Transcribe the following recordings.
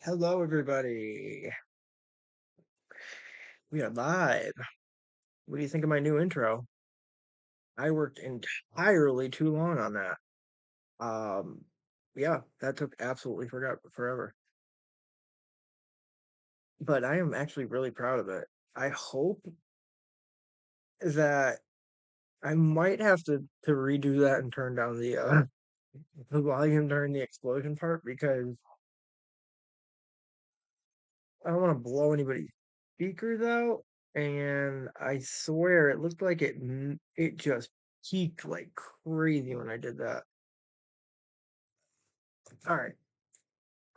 Hello, everybody. We are live. What do you think of my new intro? I worked entirely too long on that. Um, yeah, that took absolutely forgot forever. But I am actually really proud of it. I hope that I might have to redo that and turn down the volume during the explosion part because I don't want to blow anybody's speakers out. And I swear it looked like it just peaked like crazy when I did that. All right.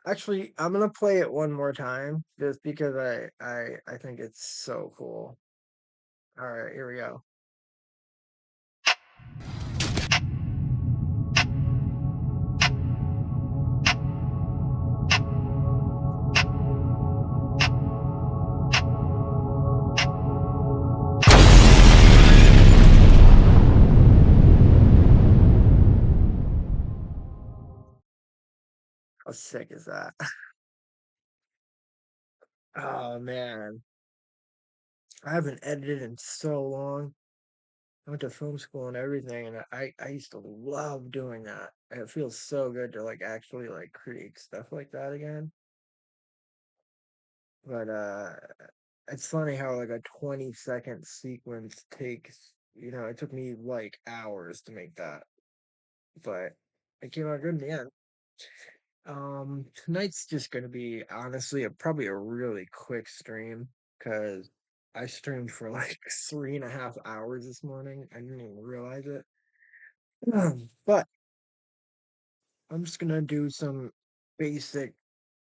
Actually, I'm gonna play it one more time just because I think it's so cool. All right, here we go. How sick is that? Oh man, I haven't edited in so long. I went to film school and everything, and I used to love doing that. It feels so good to like actually like create stuff like that again. But it's funny how like a 20-second sequence takes, it took me like hours to make that, but it came out good in the end. Tonight's just gonna be honestly probably a really quick stream because I streamed for like 3.5 hours this morning. I didn't even realize it. But I'm just gonna do some basic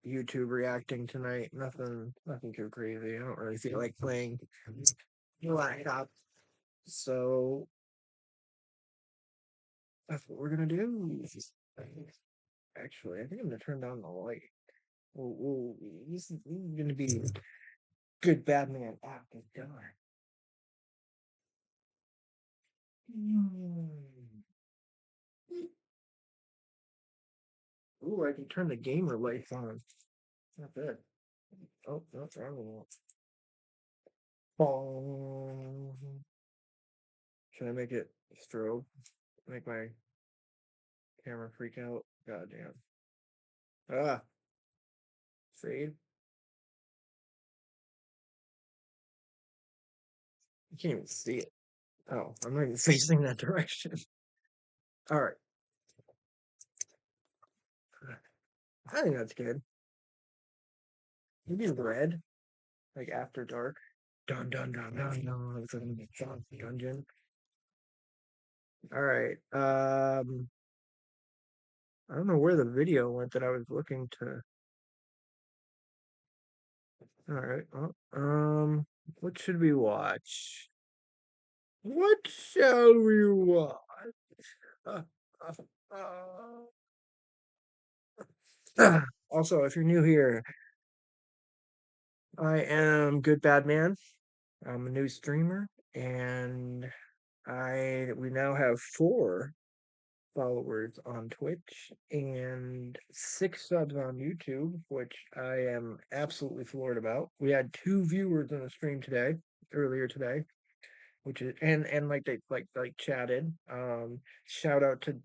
YouTube reacting tonight. Nothing too crazy. I don't really feel like playing laptop. So that's what we're gonna do. Actually, I think I'm gonna turn down the light. This is gonna be good Batman after dark. Mm. Ooh, I can turn the gamer lights on. Not bad. Oh, no, wrong one. Should I make it strobe? Make my camera freak out? God damn. Ah, fade. You can't even see it. Oh, I'm not even facing that direction. All right. I think that's good. Maybe red, like after dark. Dun dun dun dun dun. It's like a dungeon. All right. I don't know where the video went that I was looking to. All right. Well, what should we watch? What shall we watch? Uh, also, if you're new here, I am Good Bad Man. I'm a new streamer, and we now have 4 followers on Twitch and 6 subs on YouTube, which I am absolutely floored about. We had 2 viewers on the stream earlier today, which is and like they chatted. Shout out to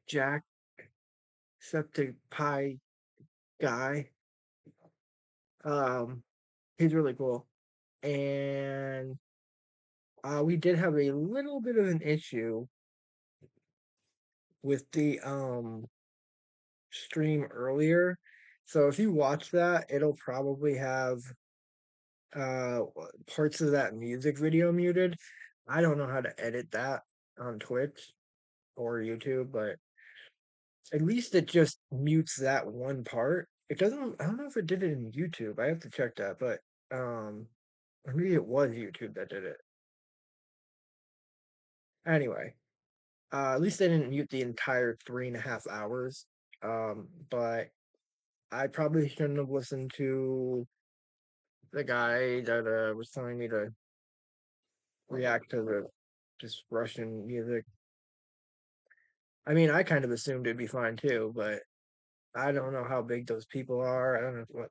Jack Septic Pie guy. Um, he's really cool, and we did have a little bit of an issue with the stream earlier. So if you watch that, it'll probably have uh parts of that music video muted. I don't know how to edit that on Twitch or YouTube, but at least it just mutes that one part. It doesn't, I don't know if it did it in YouTube. I have to check that, but or maybe it was YouTube that did it. Anyway, at least they didn't mute the entire 3.5 hours. But I probably shouldn't have listened to the guy that was telling me to react to the just Russian music. I mean, I kind of assumed it'd be fine too, but I don't know how big those people are. I don't know what,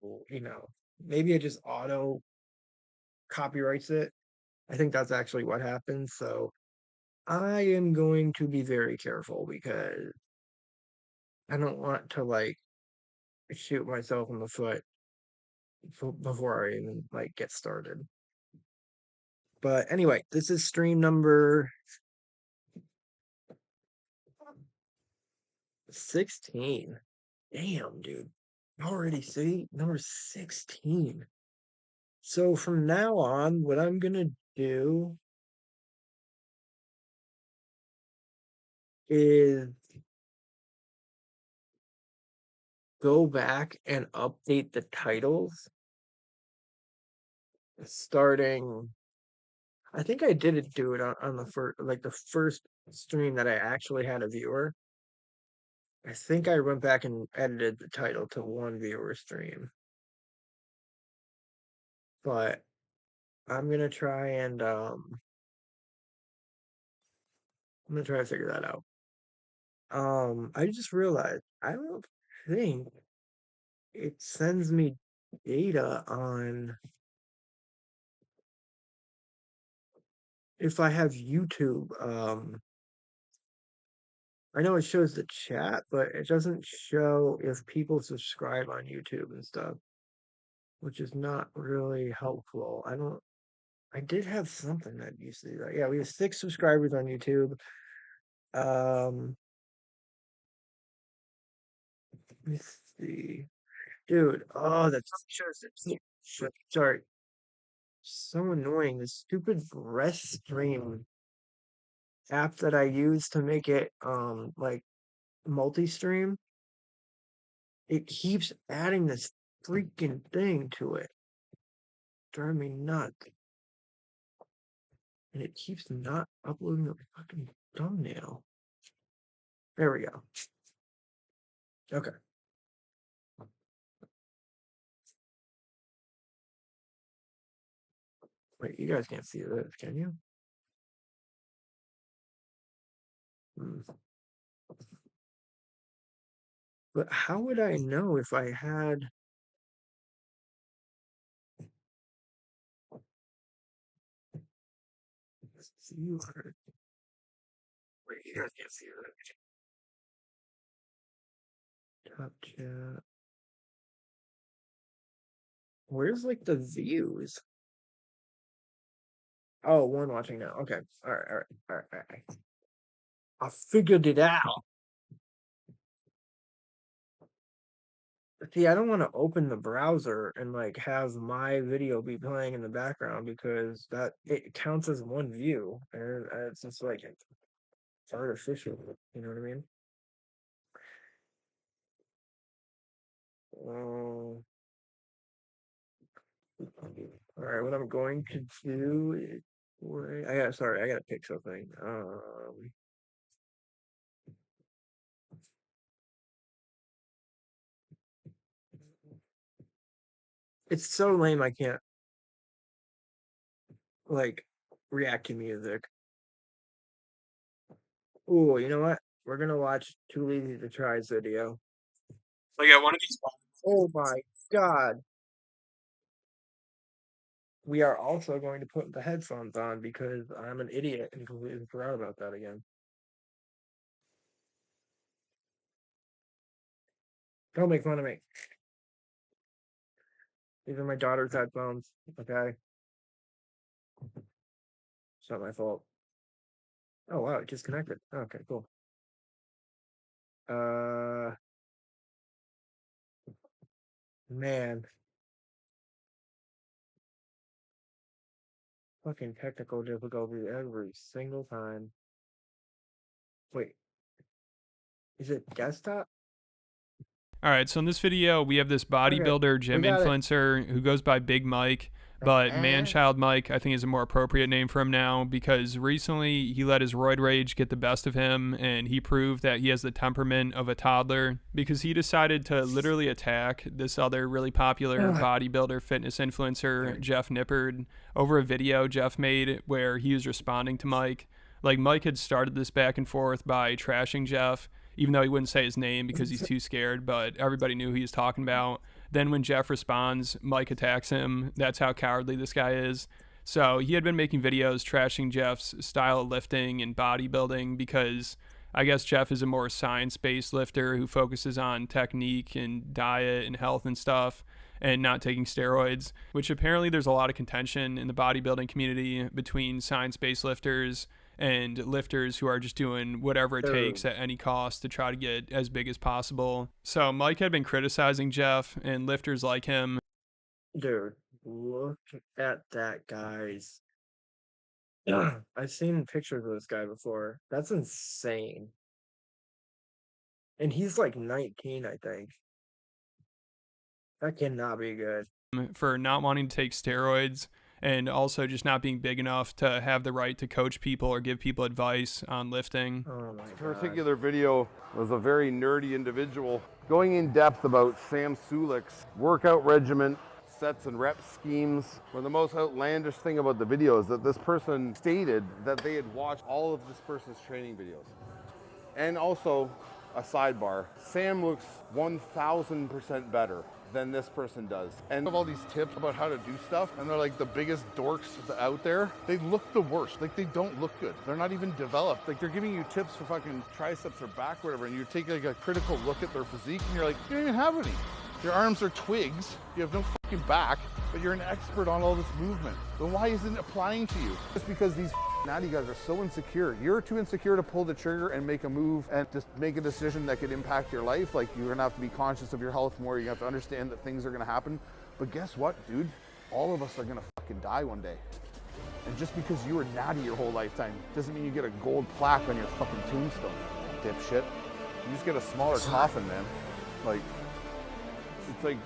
maybe it just auto copyrights it. I think that's actually what happens. So I am going to be very careful because I don't want to like shoot myself in the foot before I even like get started. But anyway, this is stream number 16. Damn, dude. Already see number 16. So from now on, what I'm gonna do is go back and update the titles starting. I think I did do it on the first stream that I actually had a viewer. I think I went back and edited the title to one viewer stream. But I'm gonna try and I'm gonna try to figure that out. I just realized I don't think it sends me data on if I have YouTube. I know it shows the chat, but it doesn't show if people subscribe on YouTube and stuff, which is not really helpful. I did have something that used to do that. Yeah, we have 6 subscribers on YouTube. Um, let me see. Dude, oh, that shows it. Sorry. So annoying. This stupid rest stream app that I use to make it like multi-stream, it keeps adding this freaking thing to it. Drive me nuts. And it keeps not uploading the fucking thumbnail. There we go. Okay. Wait, you guys can't see this, can you? Hmm. But how would I know if I had viewer? Wait, you guys can't see that. Top chat. Where's like the views? Oh, one watching now. Okay. All right. I figured it out. See, I don't want to open the browser and like have my video be playing in the background because that it counts as one view, and it's just like it's artificial. You know what I mean? Um, all right, what I'm going to do is wait, I gotta pick something. It's so lame I can't like react to music. Oh, you know what? We're gonna watch Too Lazy to Try's video. Like at one of these. Oh my god. We are also going to put the headphones on because I'm an idiot and completely forgot about that again. Don't make fun of me. These are my daughter's headphones. Okay. It's not my fault. Oh wow, it disconnected. Okay, cool. Uh Man. Fucking technical difficulty every single time. Wait, is it desktop? All right, so in this video, we have this Okay, bodybuilder, we gym got it. influencer who goes by Big Mike, but Manchild Mike, I think, is a more appropriate name for him now because recently he let his roid rage get the best of him and he proved that he has the temperament of a toddler because he decided to literally attack this other really popular bodybuilder fitness influencer, Jeff Nippard, over a video Jeff made where he was responding to Mike. Like, Mike had started this back and forth by trashing Jeff. even though he wouldn't say his name because he's too scared, but everybody knew who he was talking about. Then when Jeff responds, Mike attacks him. That's how cowardly this guy is. So he had been making videos trashing Jeff's style of lifting and bodybuilding because I guess Jeff is a more science based lifter who focuses on technique and diet and health and stuff and not taking steroids, which apparently there's a lot of contention in the bodybuilding community between science based lifters and lifters who are just doing whatever it takes Oh, at any cost to try to get as big as possible. So Mike had been criticizing Jeff and lifters like him. dude, look at that guy's. I've seen pictures of this guy before. That's insane. And he's like 19, I think. That cannot be good. For not wanting to take steroids and also just not being big enough to have the right to coach people or give people advice on lifting. Oh my This god. particular video was a very nerdy individual going in depth about Sam Sulik's workout regimen, sets and rep schemes. One of the most outlandish thing about the video is that this person stated that they had watched all of this person's training videos. And also, a sidebar, Sam looks 1000% better than this person does. And of all these tips about how to do stuff, and they're like the biggest dorks out there, they look the worst. Like they don't look good. They're not even developed. Like they're giving you tips for fucking triceps or back, whatever, and you take like a critical look at their physique and you're like, you don't even have any. Your arms are twigs, you have no fucking back, but you're an expert on all this movement. Then why isn't it applying to you? Just because these natty guys are so insecure. You're too insecure to pull the trigger and make a move and just make a decision that could impact your life. Like you're gonna have to be conscious of your health more. You have to understand that things are gonna happen. But guess what, dude? All of us are gonna fucking die one day. And just because you were natty your whole lifetime doesn't mean you get a gold plaque on your fucking tombstone, dipshit. You just get a smaller coffin, man. Like, it's like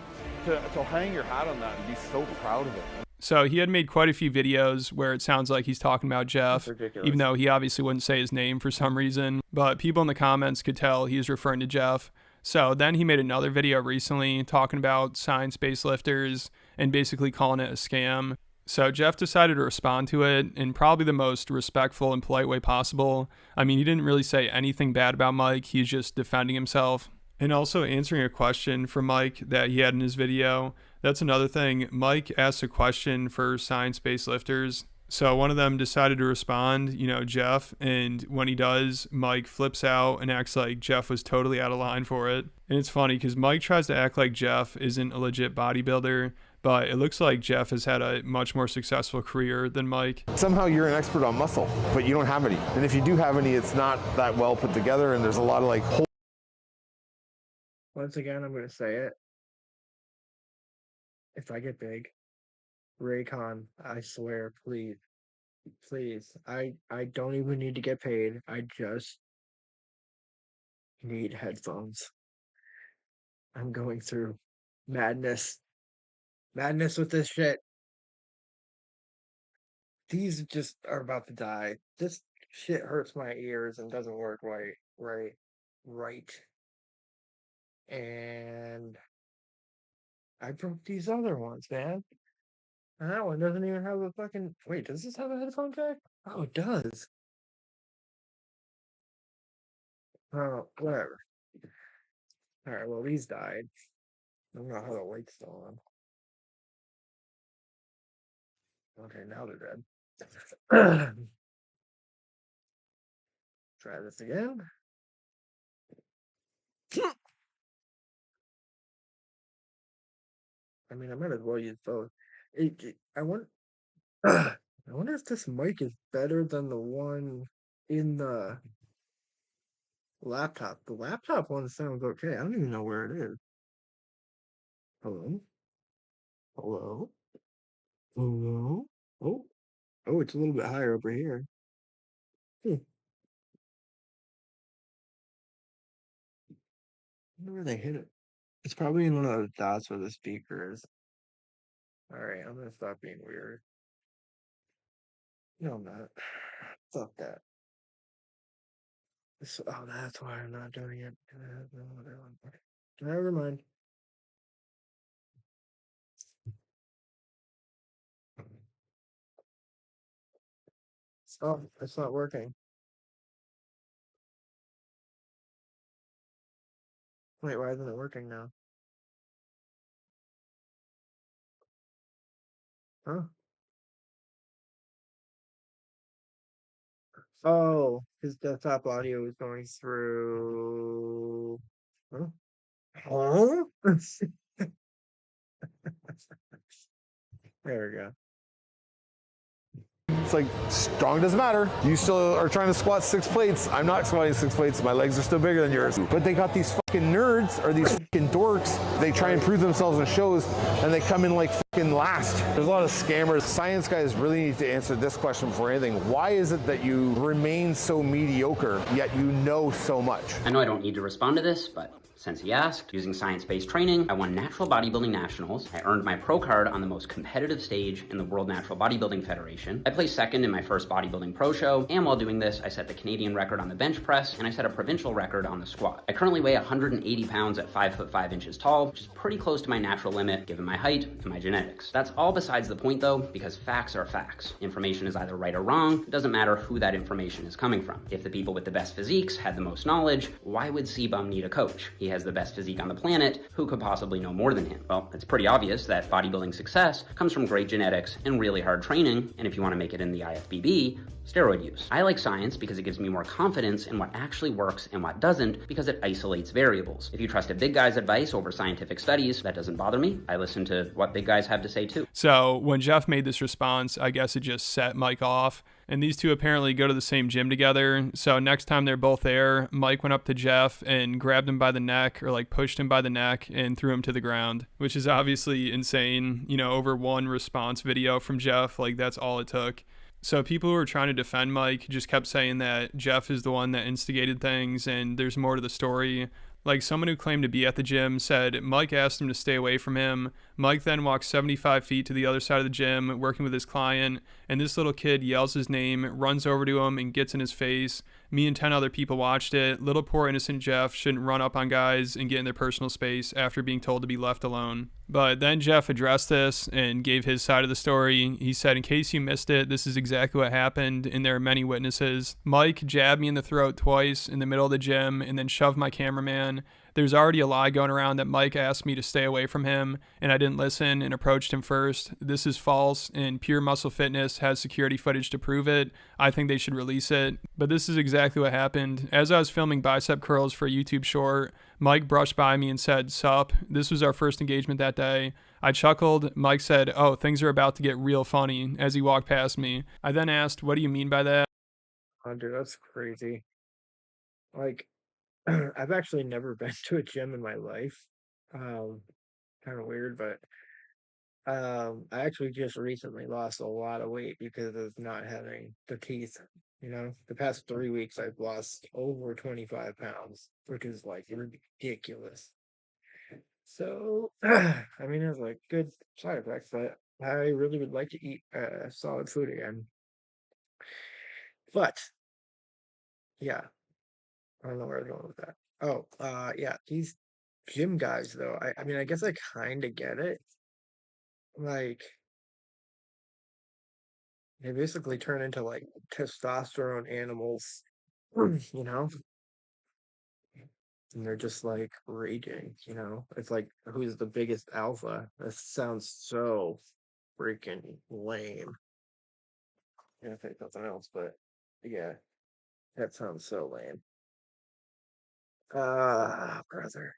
to hang your hat on that and be so proud of it. So he had made quite a few videos where it sounds like he's talking about That's Jeff, ridiculous. even though he obviously wouldn't say his name for some reason. But people in the comments could tell he was referring to Jeff. So then he made another video recently talking about science based lifters and basically calling it a scam. So Jeff decided to respond to it in probably the most respectful and polite way possible. I mean, he didn't really say anything bad about Mike, he's just defending himself. And also answering a question from Mike that he had in his video. That's another thing. Mike asked a question for science-based lifters. So one of them decided to respond, Jeff. And when he does, Mike flips out and acts like Jeff was totally out of line for it. And it's funny because Mike tries to act like Jeff isn't a legit bodybuilder, but it looks like Jeff has had a much more successful career than Mike. Somehow you're an expert on muscle, but you don't have any. And if you do have any, it's not that well put together, and there's a lot of like Once again, I'm gonna say it. If I get big, Raycon, I swear, please, please. I don't even need to get paid. I just need headphones. I'm going through madness. Madness with this shit. These just are about to die. This shit hurts my ears and doesn't work right. And I broke these other ones, man. And that one doesn't even have a fucking. Wait, does this have a headphone jack? Oh, it does. Oh, whatever. Alright, well, these died. I don't know how the light's still on. Okay, now they're dead. Try this again. I mean, I might as well use both. I want. I wonder if this mic is better than the one in the laptop. The laptop one sounds okay. I don't even know where it is. Hello? Hello? Hello? Oh, oh, it's a little bit higher over here. Hmm. I wonder where they hit it. It's probably in one of those dots where the speaker is. Alright, I'm gonna stop being weird. No, I'm not. Fuck that. Oh, that's why I'm not doing it. Never mind. Oh, it's not working. Wait, why isn't it working now? Huh? Oh, his desktop audio is going through. Huh? Huh? There we go. It's like, strong doesn't matter. You still are trying to squat 6 plates. I'm not squatting 6 plates. My legs are still bigger than yours. But they got these fucking nerds or these fucking dorks. They try and prove themselves in shows and they come in like fucking last. There's a lot of scammers. Science guys really need to answer this question before anything. Why is it that you remain so mediocre, yet you know so much? I know I don't need to respond to this, but since he asked, using science-based training, I won Natural Bodybuilding Nationals. I earned my pro card on the most competitive stage in the World Natural Bodybuilding Federation. I placed second in my first bodybuilding pro show, and while doing this, I set the Canadian record on the bench press, and I set a provincial record on the squat. I currently weigh 180 pounds at 5 foot 5 inches tall, which is pretty close to my natural limit given my height and my genetics. That's all besides the point though, because facts are facts. Information is either right or wrong. It doesn't matter who that information is coming from. If the people with the best physiques had the most knowledge, why would C-Bum need a coach? He has the best physique on the planet. Who could possibly know more than him? Well, it's pretty obvious that bodybuilding success comes from great genetics and really hard training, and if you want to make it in the IFBB, steroid use. I like science because it gives me more confidence in what actually works and what doesn't, because it isolates variables. If you trust a big guy's advice over scientific studies, that doesn't bother me. I listen to what big guys have to say too. So when Jeff made this response, I guess it just set Mike off. And these two apparently go to the same gym together. So next time they're both there, Mike went up to Jeff and grabbed him by the neck, or like pushed him by the neck and threw him to the ground, which is obviously insane. You know, over one response video from Jeff, like that's all it took. So people who were trying to defend Mike just kept saying that Jeff is the one that instigated things and there's more to the story. Like someone who claimed to be at the gym said Mike asked him to stay away from him. Mike then walks 75 feet to the other side of the gym working with his client, and this little kid yells his name, runs over to him and gets in his face. Me and 10 other people watched it. Little poor innocent Jeff shouldn't run up on guys and get in their personal space after being told to be left alone. But then Jeff addressed this and gave his side of the story. He said, in case you missed it, this is exactly what happened, and there are many witnesses. Mike jabbed me in the throat twice in the middle of the gym and then shoved my cameraman. There's already a lie going around that Mike asked me to stay away from him, and I didn't listen and approached him first. This is false, and Pure Muscle Fitness has security footage to prove it. I think they should release it. But this is exactly what happened. As I was filming bicep curls for a YouTube short, Mike brushed by me and said, "Sup?" This was our first engagement that day. I chuckled. Mike said, "Oh, things are about to get real funny," as he walked past me. I then asked, "What do you mean by that?" Oh, dude, that's crazy. Like, I've actually never been to a gym in my life. Kind of weird, but I actually just recently lost a lot of weight because of not having the teeth. You know, the past 3 weeks I've lost over 25 pounds, which is like ridiculous. So, I mean, it's like good side effects, but I really would like to eat solid food again. But yeah, I don't know where I'm going with that. Oh, yeah, these gym guys though. I mean, I guess I kind of get it. Like, they basically turn into like testosterone animals, you know? And they're just like raging, you know? It's like, who's the biggest alpha? That sounds so freaking lame. I'm gonna say something else, but yeah, that sounds so lame. Brother.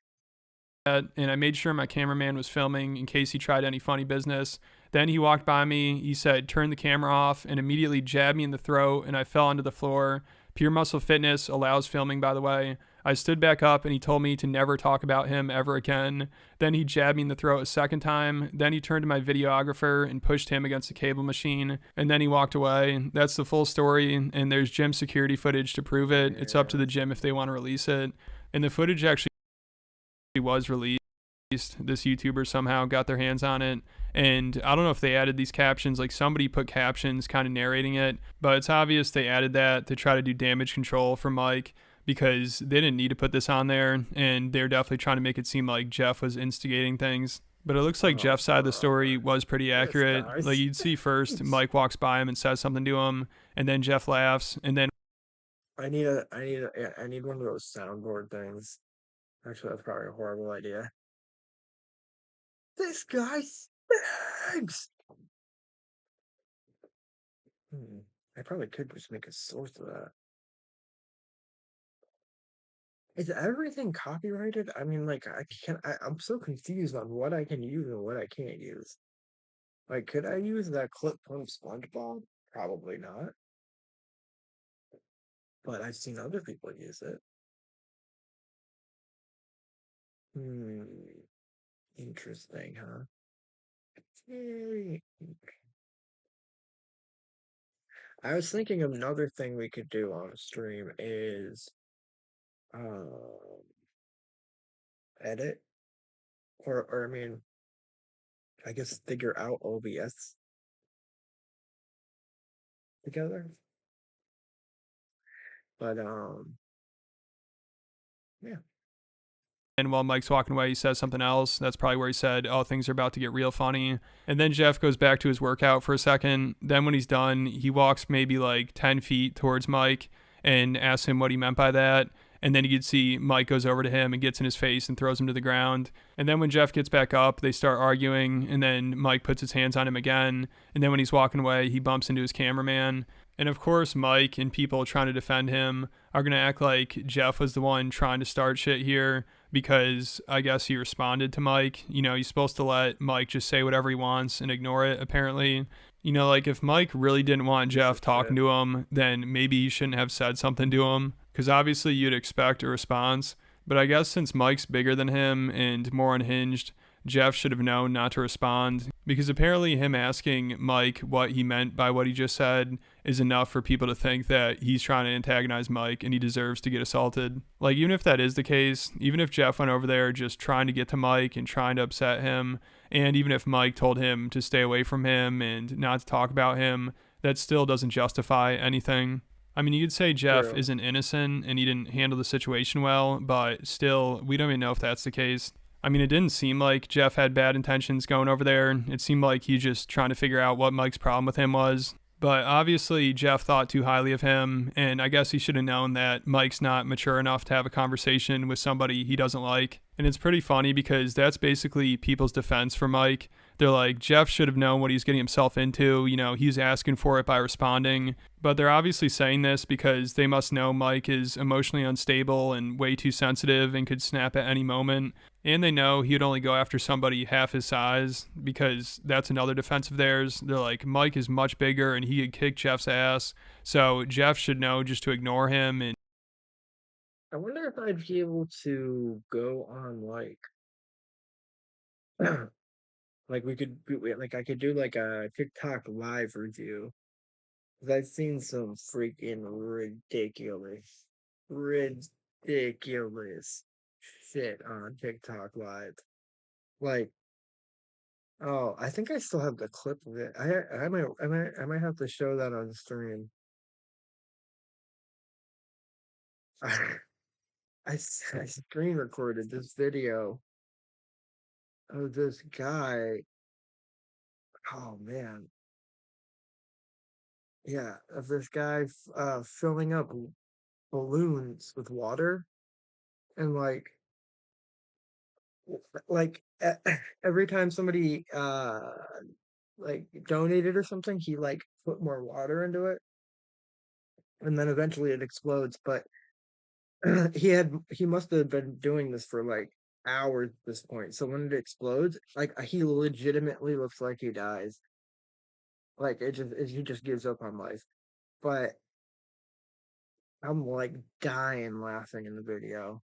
And I made sure my cameraman was filming in case he tried any funny business. Then he walked by me, he said, "Turn the camera off," and immediately jabbed me in the throat, and I fell onto the floor. Pure Muscle Fitness allows filming, by the way. I stood back up and he told me to never talk about him ever again. Then he jabbed me in the throat a second time. Then he turned to my videographer and pushed him against the cable machine. And then he walked away. That's the full story, and there's gym security footage to prove it. It's up to the gym if they want to release it. And the footage actually was released. This YouTuber somehow got their hands on it, and I don't know if they added these captions, like somebody put captions kind of narrating it, but it's obvious they added that to try to do damage control for Mike, because they didn't need to put this on there, and they're definitely trying to make it seem like Jeff was instigating things. But it looks like Jeff's side of the story was pretty accurate. Like, you'd see first Mike walks by him and says something to him, and then Jeff laughs, and then I need one of those soundboard things. Actually, that's probably a horrible idea. This guy stinks! I probably could just make a source of that. Is everything copyrighted? I mean, like, I'm so confused on what I can use and what I can't use. Like, could I use that clip from SpongeBob? Probably not. But I've seen other people use it. Hmm, interesting, huh? Very. I was thinking another thing we could do on a stream is um edit or I mean, I guess figure out OBS together. But yeah. And while Mike's walking away, he says something else. That's probably where he said, "Oh, things are about to get real funny." And then Jeff goes back to his workout for a second. Then when he's done, he walks maybe like 10 feet towards Mike and asks him what he meant by that. And then you could see Mike goes over to him and gets in his face and throws him to the ground. And then when Jeff gets back up, they start arguing. And then Mike puts his hands on him again. And then when he's walking away, he bumps into his cameraman. And of course, Mike and people trying to defend him are going to act like Jeff was the one trying to start shit here because I guess he responded to Mike. You know, he's supposed to let Mike just say whatever he wants and ignore it, apparently. You know, like if Mike really didn't want Jeff talking to him, then maybe he shouldn't have said something to him because obviously you'd expect a response. But I guess since Mike's bigger than him and more unhinged, Jeff should have known not to respond because apparently him asking Mike what he meant by what he just said is enough for people to think that he's trying to antagonize Mike and he deserves to get assaulted. Like, even if that is the case, even if Jeff went over there just trying to get to Mike and trying to upset him, and even if Mike told him to stay away from him and not to talk about him, that still doesn't justify anything. I mean, you could say Jeff True. isn't innocent and he didn't handle the situation well, but still, we don't even know if that's the case. I mean, it didn't seem like Jeff had bad intentions going over there. It seemed like he's just trying to figure out what Mike's problem with him was. But obviously, Jeff thought too highly of him, and I guess he should have known that Mike's not mature enough to have a conversation with somebody he doesn't like. And it's pretty funny because that's basically people's defense for Mike. They're like, Jeff should have known what he's getting himself into. You know, he's asking for it by responding. But they're obviously saying this because they must know Mike is emotionally unstable and way too sensitive and could snap at any moment. And they know he'd only go after somebody half his size because that's another defense of theirs. They're like, Mike is much bigger and he could kick Jeff's ass. So Jeff should know just to ignore him. And I wonder if I'd be able to go on like like I could do like a TikTok live review. 'Cause I've seen some freaking ridiculous shit on TikTok live. Like, oh, I think I still have the clip of it. I might have to show that on stream. I screen recorded this video of this guy. Oh man, yeah, of this guy filling up balloons with water and every time somebody like donated or something, he like put more water into it, and then eventually it explodes. But he must have been doing this for like hours at this point. So when it explodes, like he legitimately looks like he dies. Like he just gives up on life. But I'm like dying laughing in the video.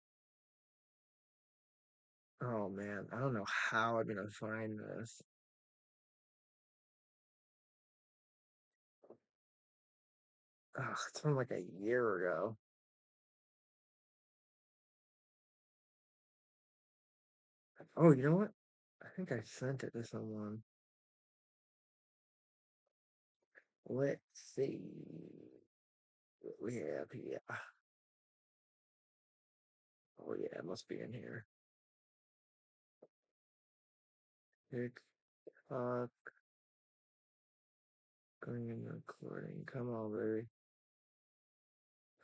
Oh man, I don't know how I'm gonna find this. Oh, it's from like a year ago. Oh, you know what? I think I sent it to someone. Let's see what we have here. Oh yeah, it must be in here. TikTok screen recording. Come on, baby.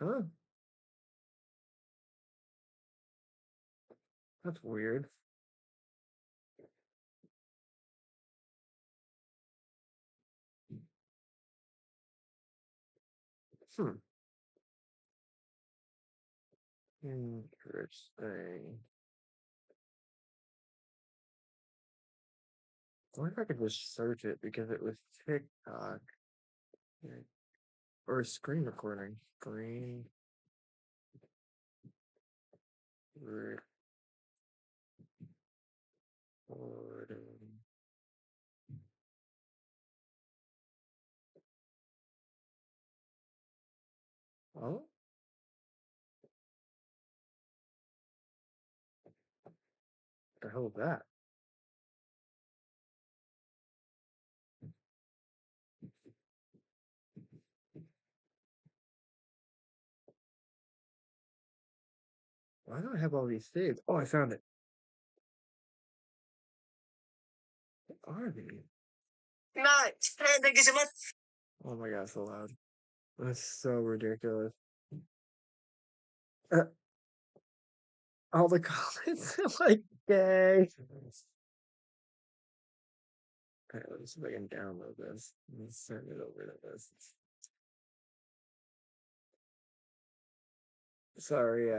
Huh? That's weird. Hmm. Interesting. I wonder if I could just search it because it was TikTok. Yeah. Or screen recording. Screen recording. Oh, the hell is that? Why do I have all these saved? Oh, I found it. What are these? Nice. Thank you so much. Oh my god, so loud. That's so ridiculous. Uh, all the comments are like gay. Okay, let's see if I can download this. Let's send it over to this. Sorry,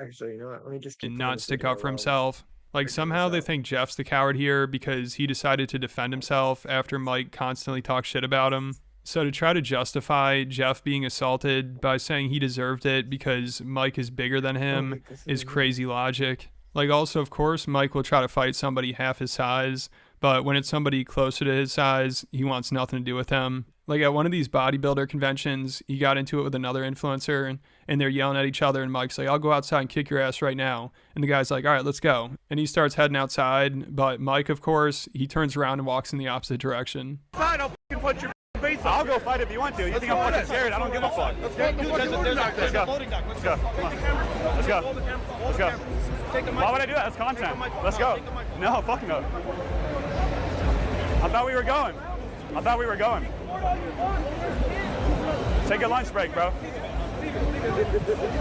actually, you know what? Let me just keep And playing not this stick video up for while himself. Like figuring this somehow they out. think Jeff's the coward here because he decided to defend himself after Mike constantly talked shit about him. So to try to justify Jeff being assaulted by saying he deserved it because Mike is bigger than Oh, him wait, this is is crazy logic. Like also, of course, Mike will try to fight somebody half his size, but when it's somebody closer to his size, he wants nothing to do with them. Like at one of these bodybuilder conventions, he got into it with another influencer and they're yelling at each other and Mike's like, I'll go outside and kick your ass right now. And the guy's like, all right, let's go. And he starts heading outside, but Mike, of course, he turns around and walks in the opposite direction. Fine, I'll punch your face off. I'll go fight if you want to. You think I'm fucking scared? I don't give a fuck. Let's go. Let's go. Let's go. Come on. Let's go. Let's go. Why would I do that? That's content. Let's go. No, fuck no. I thought we were going. I thought we were going. Take a lunch break, bro.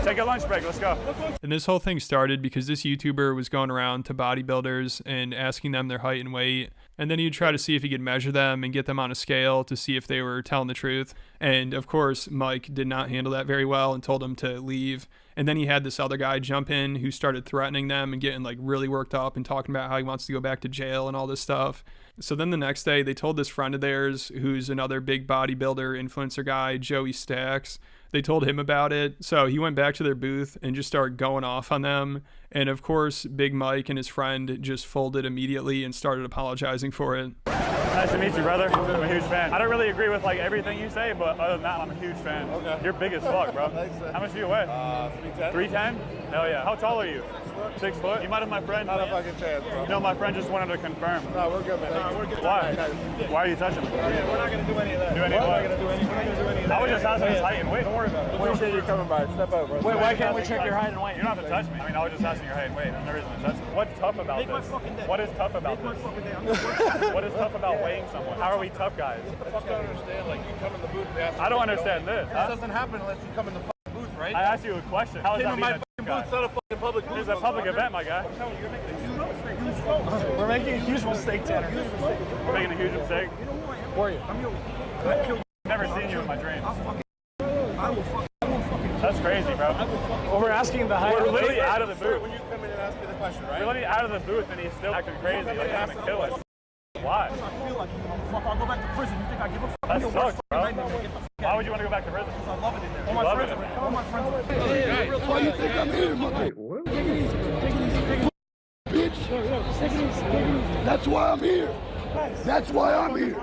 Take a lunch break. Let's go. And this whole thing started because this YouTuber was going around to bodybuilders and asking them their height and weight. And then he'd try to see if he could measure them and get them on a scale to see if they were telling the truth. And of course, Mike did not handle that very well and told him to leave. And then he had this other guy jump in who started threatening them and getting like really worked up and talking about how he wants to go back to jail and all this stuff. So then the next day, they told this friend of theirs, who's another big bodybuilder influencer guy, Joey Stacks, they told him about it. So he went back to their booth and just started going off on them. And of course, Big Mike and his friend just folded immediately and started apologizing for it. Nice to meet you, brother. I'm a huge fan. I don't really agree with like everything you say, but other than that, I'm a huge fan. Okay. You're big as fuck, bro. How much do you weigh? 310. 310? Hell yeah. How tall are you? 6 foot. You might have my friend. Not a fucking chance, bro. You know, my friend just wanted to confirm. No, we're good, man. No, we're good. Why? Why are you touching me? We're not gonna do any of that. Do any of We're what? not gonna do any. We're not gonna do any of that. I was just asking his height and weight. Don't worry about it. Appreciate you coming by. Step out, bro. Wait, why can't we check your height and weight? You don't have to touch me. I mean, I was just asking your height and weight. There's no reason to touch me. What's tough about this? What is tough about this? What is tough about weighing someone? How are we tough guys? I just don't understand. Like, you come in the booth. I don't understand this. This doesn't happen unless you come in the fucking booth, right? I asked you a question. How is that Came in my being fucking a guy? booth. It's not a fucking public booth. It's a public event, my guy. We're making a huge mistake, Tanner. We're making a huge mistake. Who are you? Never seen you in my dreams. That's crazy, bro. Well, we're asking the height. We're literally out of the booth. When you come in and ask me the question, right? We're literally out of the booth and he's still acting crazy. Like, I'm gonna kill us. Why? I feel like I'll go back to prison. You think I give a fuck? That sucks, bro. Why would you want to go back to prison? I love it in there. You love it. All my friends are Why you think I'm here, mother? Wait, what? Bitch? That's why I'm here. That's why I'm here.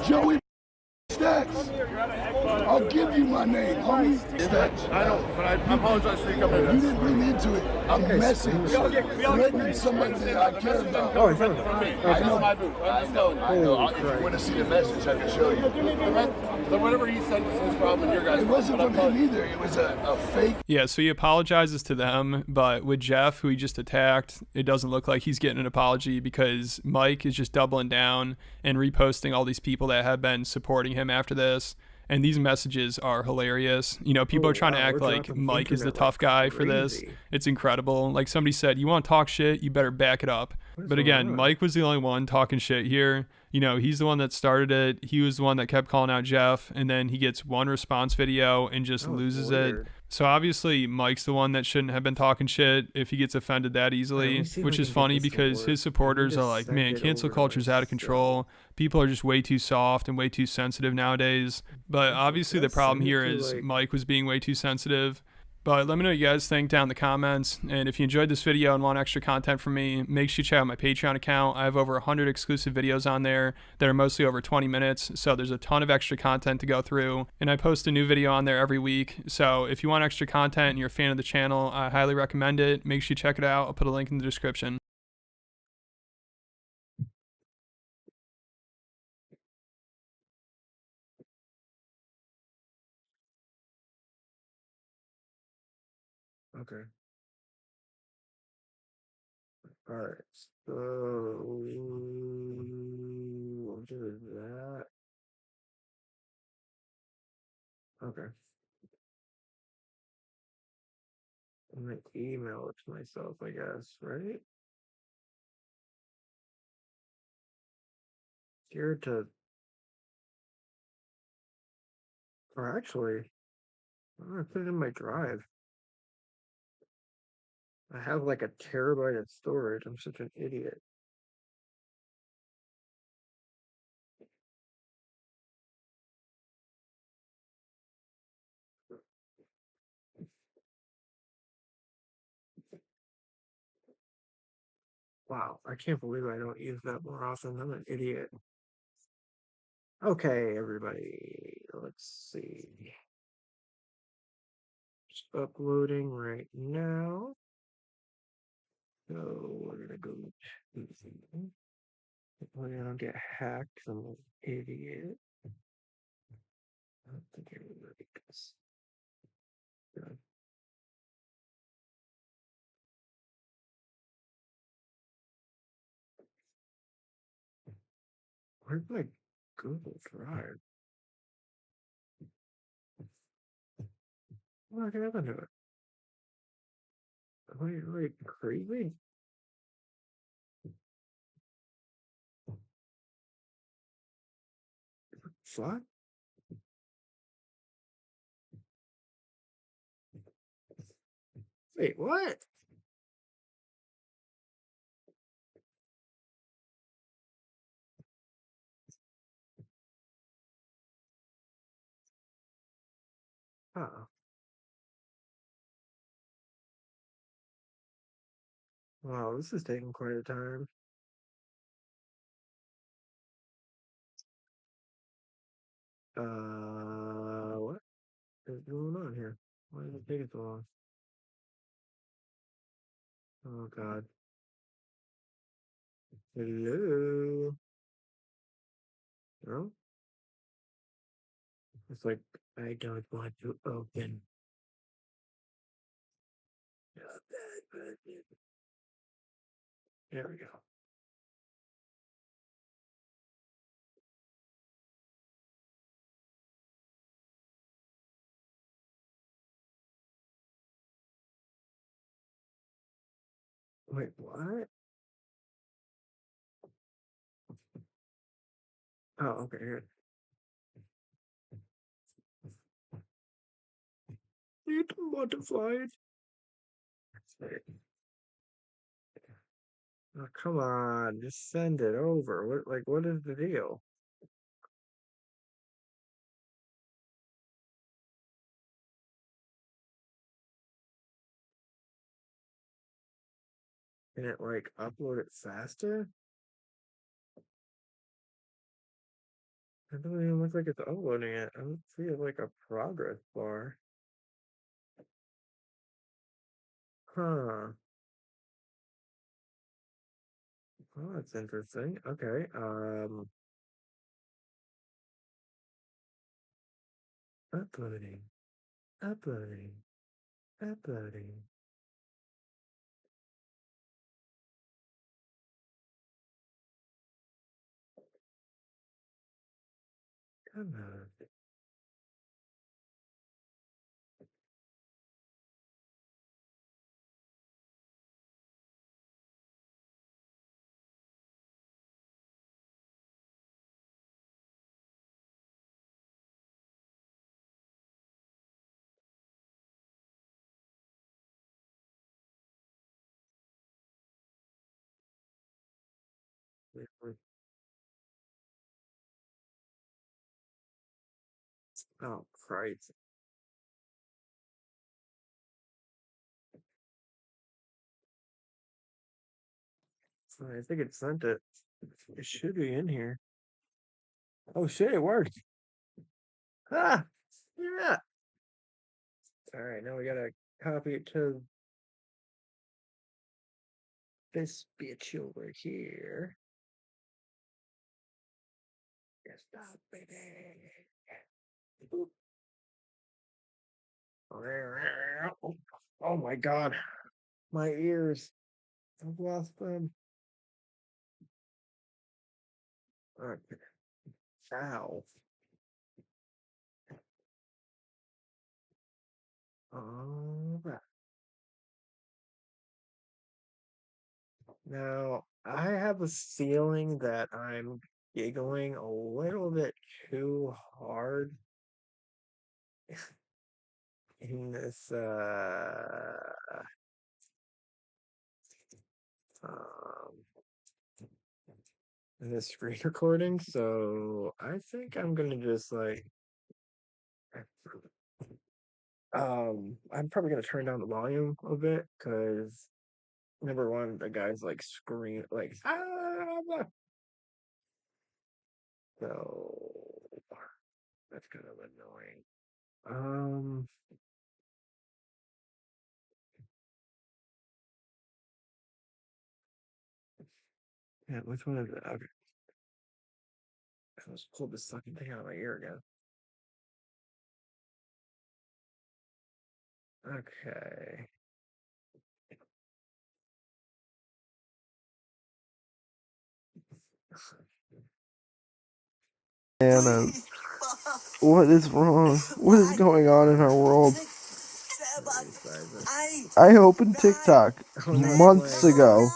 Joey Stacks. I'll give you my name, homie. Stacks. I know, but I apologize for you coming You in. didn't bring me into it. A message threatening somebody that I care about. Oh, it's on. I know. I know. If you want to see the message, I can show you. So whatever he said was his problem and your guys' It wasn't from him either. It was a fake. Yeah, so he apologizes to them, but with Jeff, who he just attacked, it doesn't look like he's getting an apology because Mike is just doubling down and reposting all these people that have been supporting him after this. And these messages are hilarious. You know, people Oh are trying to wow, we're act like dropping Mike is the internet like tough guy for this. crazy. It's incredible. Like somebody said, you want to talk shit, you better back it up. What is But going again, on? Mike was the only one talking shit here. You know, he's the one that started it. He was the one that kept calling out Jeff, and then he gets one response video and just That was loses it. weird. So obviously, Mike's the one that shouldn't have been talking shit if he gets offended that Alright, let me easily, see if I which is can get funny this to because work. his I supporters need are to like, send man, it cancel over to culture's out of myself. control. People are just way too soft and way too sensitive nowadays. But obviously, Did I the problem send it here to is like Mike was being way too sensitive. But let me know what you guys think down in the comments. And if you enjoyed this video and want extra content from me, make sure you check out my Patreon account. I have over 100 exclusive videos on there that are mostly over 20 minutes. So there's a ton of extra content to go through. And I post a new video on there every week. So if you want extra content and you're a fan of the channel, I highly recommend it. Make sure you check it out. I'll put a link in the description. okay. Alright, so we'll do that. Okay. I'm gonna email it to myself, I guess, right? Scared to, or actually, I'm gonna put it in my drive. I have like a terabyte of storage. I'm such an idiot. Wow, I can't believe I don't use that more often. I'm an idiot. Okay, everybody, let's see. Just uploading right now. So we're gonna go to hopefully I don't get hacked. I'm an idiot. I don't think everybody gets. Yeah. Where's my Google Drive? What happened to it? Am I like crazy? What? Wait, what? Oh, wow, this is taking quite a time. What is going on here? Why is it taking so long? Oh God. Hello. No? It's like I don't want to open. There we go. Wait, what? Oh, okay, here. It modified. Wait. Oh, come on, just send it over. What is the deal? Can it like upload it faster? It doesn't even look like it's uploading it. I don't see it like a progress bar. Huh. Oh, that's interesting. Okay. Uploading, uploading, uploading. Come on. Oh, Christ. I think it sent it. It should be in here. Oh shit, it worked. Ah, yeah. All right, now we gotta copy it to this bitch over here. Yes, stop, baby. Boop. Oh my god, my ears. I've lost them. Okay. Ow. All right. Now, I have a feeling that I'm giggling a little bit too hard in this um in this screen recording, so I think I'm gonna just like I'm probably gonna turn down the volume a bit because number one, the guy's like scream like so that's kind of annoying. Um yeah, which one is it? Okay. Let's pull this fucking thing out of my ear again. Okay. Anna, what is wrong? What is going on in our world? Resize it. I opened TikTok Oh no, it's months playing. ago.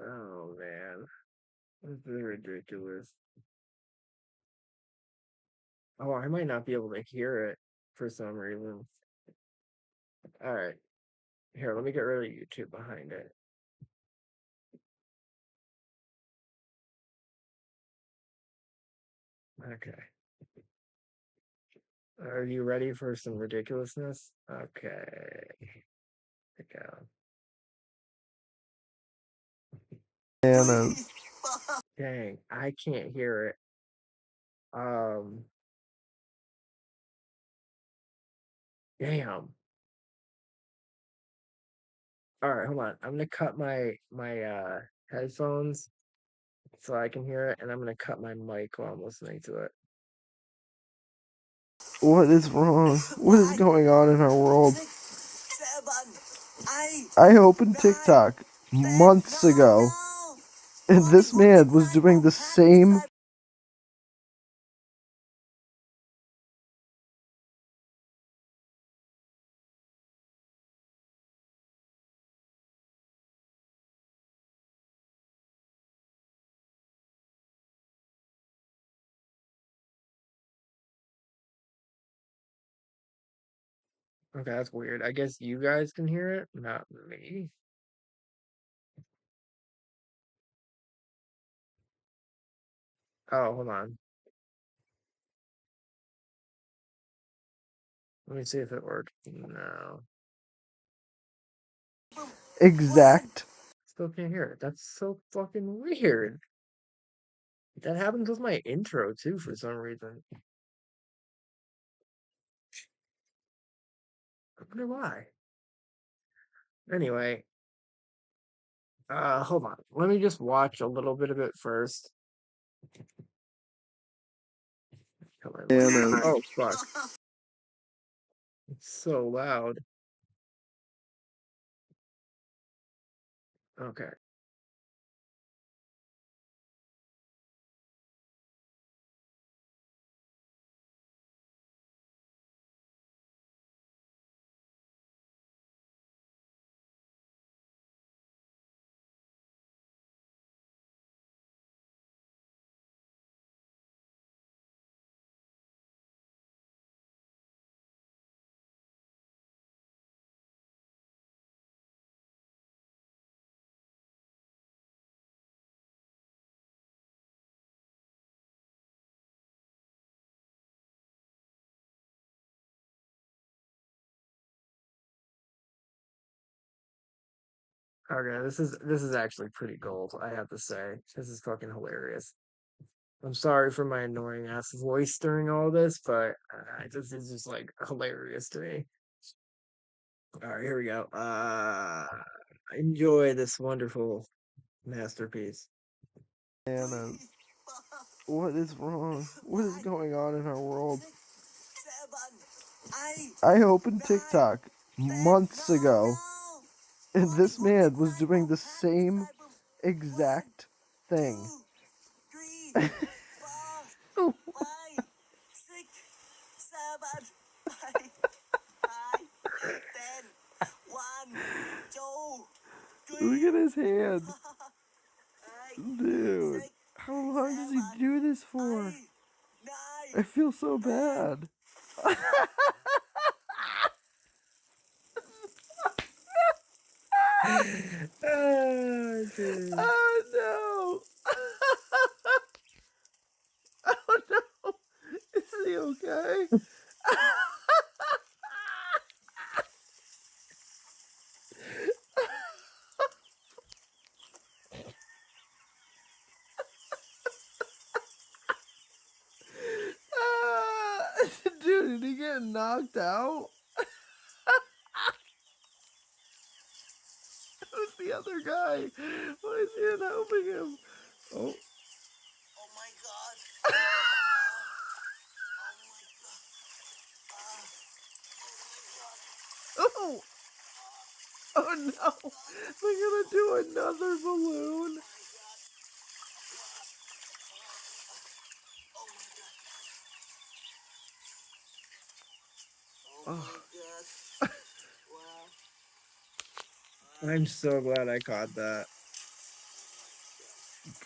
Oh man, this is ridiculous. Oh, I might not be able to hear it for some reason. All right, here, let me get rid of YouTube behind it. Okay. Are you ready for some ridiculousness? Okay. Here we go. Anna, Dang, I can't hear it. Um, damn. All right, hold on. I'm gonna cut my headphones so I can hear it, and I'm gonna cut my mic while I'm listening to it. what is wrong? What is going on in our world? I opened TikTok months ago, and this man was doing the same. Okay, that's weird. I guess you guys can hear it, not me. Oh, hold on. Let me see if it works. No, Exact. still can't hear it. That's so fucking weird. That happens with my intro too for some reason. I wonder why. Anyway, hold on. Let me just watch a little bit of it first. Cut my mic. Anna, Oh fuck! It's so loud. Okay. Okay, this is actually pretty gold, I have to say. This is fucking hilarious. I'm sorry for my annoying ass voice during all this, but this is just like hilarious to me. All right, here we go. Enjoy this wonderful masterpiece. Anna, what is wrong? What is going on in our world? I opened TikTok months ago, and this man was doing the same exact thing. Look at his hand. Dude, how long does he do this for? I feel so bad. Dude. Oh no! Oh no! Is he okay? Dude, did he get knocked out? Who's the other guy? Why is he not helping him? Oh. Oh my god. Oh! Oh no! They're gonna do another balloon! Oh. I'm so glad I caught that.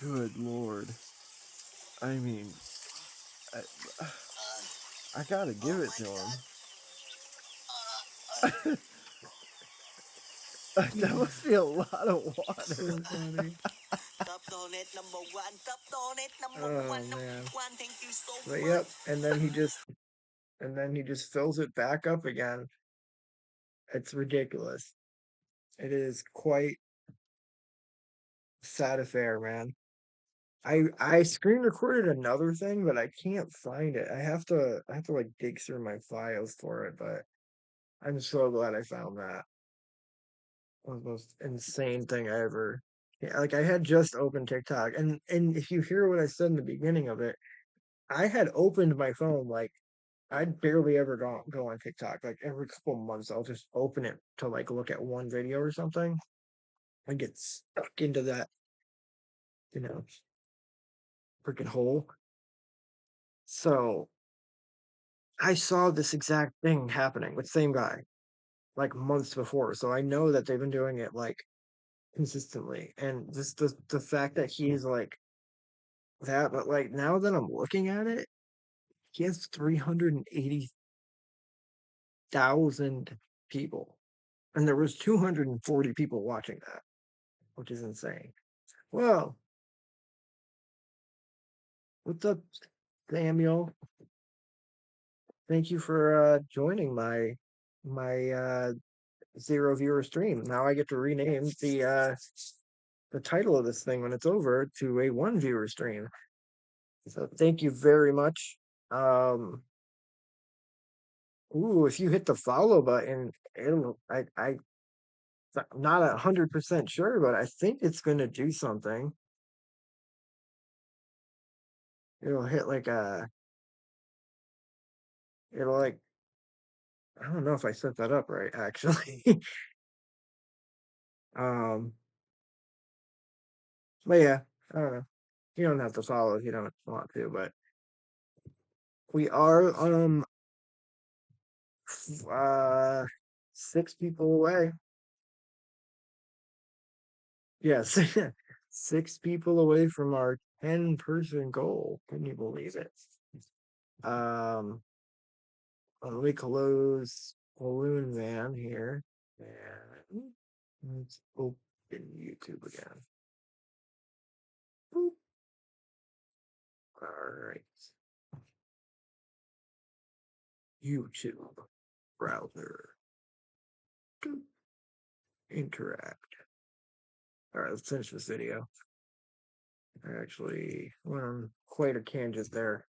Good lord. I mean, I gotta give it to him. That must be a lot of water. So funny. Oh man. But yep, and then he just fills it back up again. It's ridiculous. It is quite sad affair, man. I screen recorded another thing, but I can't find it. I have to like dig through my files for it, but I'm so glad I found that. One of the most insane thing I ever. Yeah, like I had just opened TikTok, and if you hear what I said in the beginning of it, I had opened my phone like I'd barely ever go on TikTok. Like every couple months, I'll just open it to like look at one video or something. I get stuck into that, you know, freaking hole. So I saw this exact thing happening with same guy like months before. So I know that they've been doing it like consistently. And just the fact that he's like that, but like now that I'm looking at it, he has 380,000 people. And there was 240 people watching that, which is insane. Well, what's up, Samuel? Thank you for joining my zero viewer stream. Now I get to rename the title of this thing when it's over to a one viewer stream. So thank you very much. Um, ooh, if you hit the follow button, it'll I not 100% sure, but I think it's gonna do something. It'll hit like a it'll like I don't know if I set that up right actually. um but yeah, I don't know. You don't have to follow if you don't want to, but we are 6 people away. Yes, 6 people away from our 10-person goal. Can you believe it? Um, let me close Balloon Van here. And let's open YouTube again. Boop. All right. YouTube browser. Boop. Interact. Alright, let's finish this video. I actually went on quite a tangent there.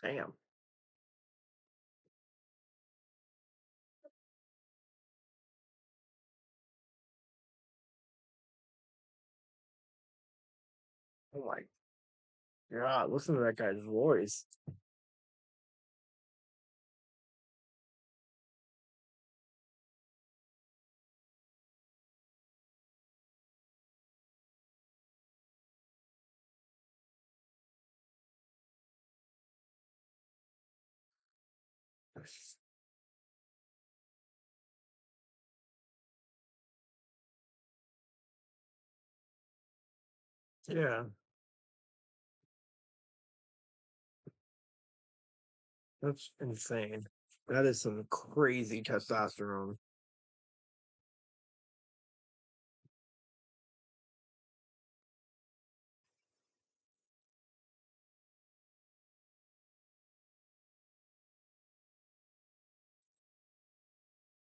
Damn. Oh my god, listen to that guy's voice. Yeah, that's insane. That is some crazy testosterone.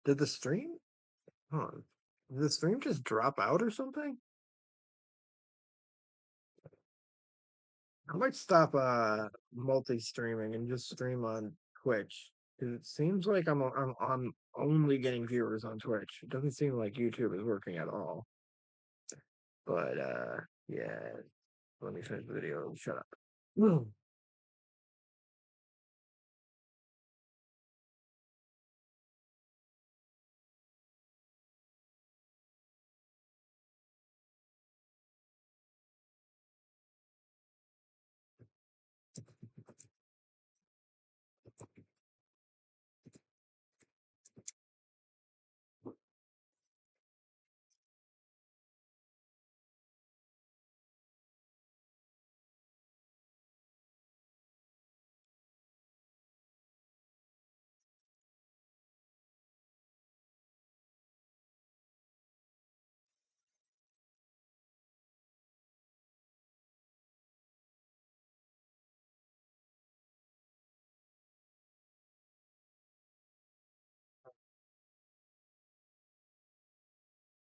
Did the stream? Huh. Did the stream just drop out or something? I might stop multi-streaming and just stream on Twitch. 'Cause it seems like I'm only getting viewers on Twitch. It doesn't seem like YouTube is working at all. But yeah, let me finish the video. Shut up.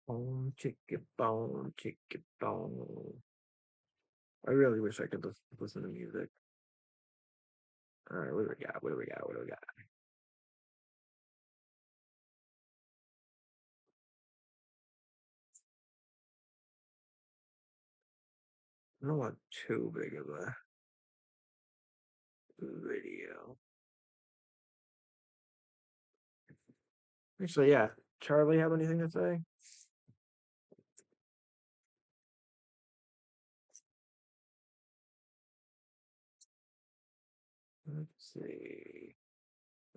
Bone, chicken bone, chicken bone. I really wish I could listen to music. All right, what do we got? What do we got? What do we got? I don't want too big of a video. Actually, yeah. Charlie, have anything to say? Let's see.